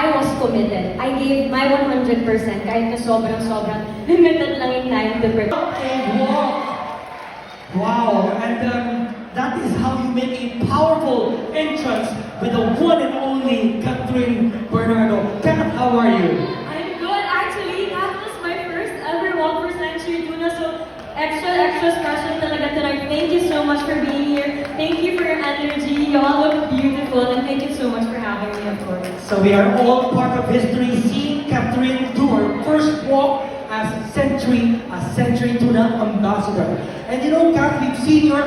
I was committed. I gave my 100% kahit na sobrang limited lang yung time to prepare. Wow, and that is how you make a powerful entrance with the one and only Catherine Bernardo. Kat, how are you? I'm good. Actually, that was my first ever Walk for Century Tuna, so extra special talaga tonight. Thank you so much for being here. Thank you for your energy. You all look beautiful, and thank you so much for having me, of course. So we are all part of history, seeing Catherine do her first walk as Century Tuna ambassador. And you know, Kat, we've seen your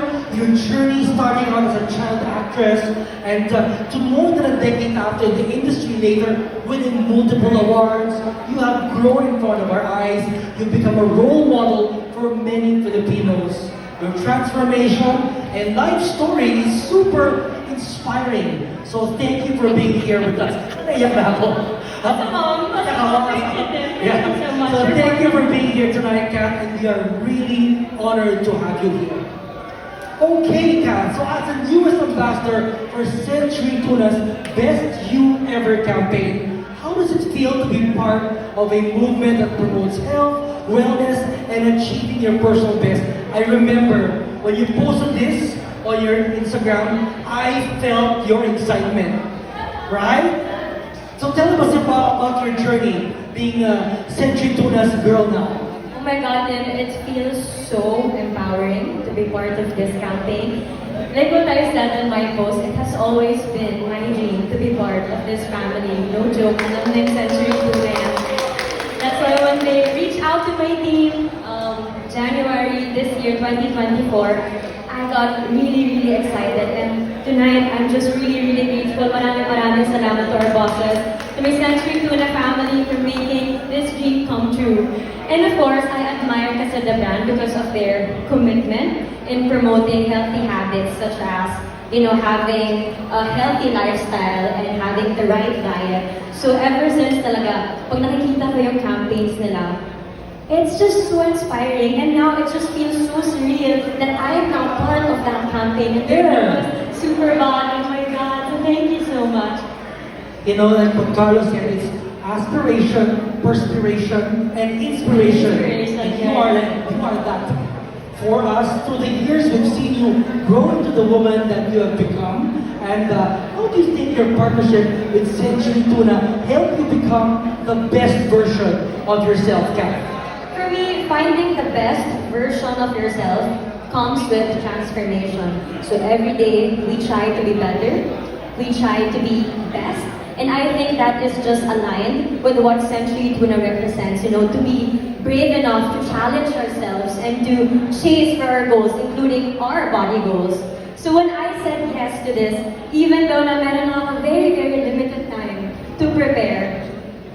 journey starting out as a child actress and to more than a decade after the industry later, winning multiple awards. You have grown in front of our eyes. You've become a role model for many Filipinos. Your transformation and life story is super inspiring. So thank you for being here with us. Naiyak na ako. Yeah. So thank you for being here tonight, Kat, and we are really honored to have you here. Okay, Kat, so as the newest ambassador for Century Tuna's Best You Ever campaign, how does it feel to be part of a movement that promotes health, wellness, and achieving your personal best? I remember when you posted this on your Instagram, I felt your excitement, right? So tell us about your journey being a Century Tuna's girl now. Oh my God, and it feels so empowering to be part of this campaign. Like what I said in my post, it has always been my dream to be part of this family. No joke, alam na yung Century Tuna yan. That's why when they reached out to my team, January this year, 2024, I got really excited. And tonight, I'm just really grateful. Maraming salamat to our bosses, to my Century Tuna family for making this dream come true. And of course, I admire kasi the brand because of their commitment in promoting healthy habits such as, you know, having a healthy lifestyle and having the right diet. So ever since talaga, pag nakikita ko yung campaigns nila, it's just so inspiring, and now it just feels so surreal that I am now part of that campaign. And they're super bad. Oh my God! So thank you so much. You know, like what Carlos said, it's aspiration, perspiration, and inspiration. And you are that. For us, through the years, we've seen you grow into the woman that you have become. And how do you think your partnership with Century Tuna helped you become the best version of yourself, Kat? For me, finding the best version of yourself comes with transformation. So every day, we try to be better. We try to be best. And I think that is just aligned with what Century Tuna represents, you know, to be brave enough to challenge ourselves and to chase for our goals, including our body goals. So when I said yes to this, even though na meron ako very limited time to prepare,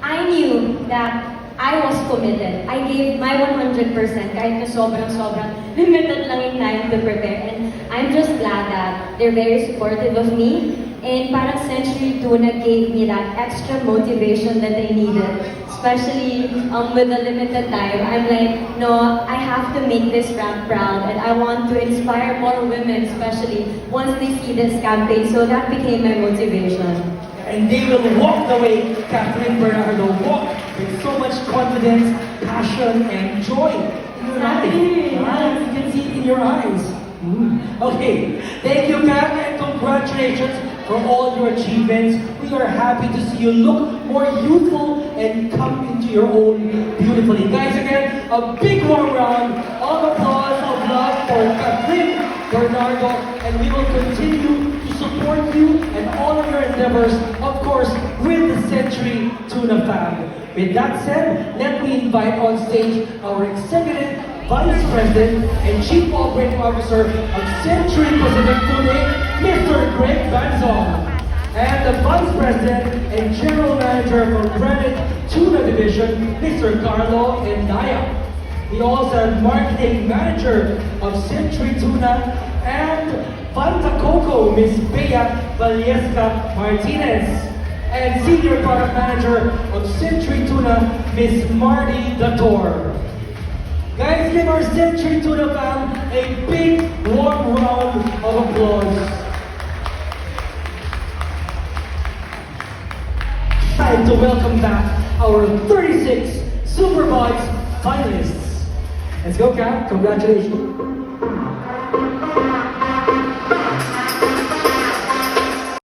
I knew that I was committed. I gave my 100% kahit na sobrang limited lang yung time to prepare. And I'm just glad that they're very supportive of me. And parang Century Tuna gave me that extra motivation that I needed. Especially with the limited time. I'm like, no, I have to make this brand proud. And I want to inspire more women, especially once they see this campaign. So that became my motivation. And they will walk the way Catherine Bernardo walked with so much confidence, passion, and joy in your life. Right? You can see it in your eyes. Okay, thank you, Kat, and congratulations for all your achievements. We are happy to see you look more youthful and come into your own beautifully. Guys, again, a big warm round of applause of love for Catherine Bernardo, and we will continue to support you and all of your endeavors, of course, with the Century Tuna fam. With that said, let me invite on stage our Executive Vice President and Chief Operating Officer of Century Pacific Tuna, Mr. Greg Banzon, and the Vice President and General Manager for Branded Tuna Division, Mr. Carlo Endaya. We also have Marketing Manager of Century Tuna and Vanta Coco, Ms. Bea Valesca Martinez, and Senior Product Manager of Century Tuna, Ms. Marty Dator. Guys, give our Century Tuna fam a big warm round of applause. time to welcome back our 36 Superbots finalists. Let's go, Cap. Congratulations.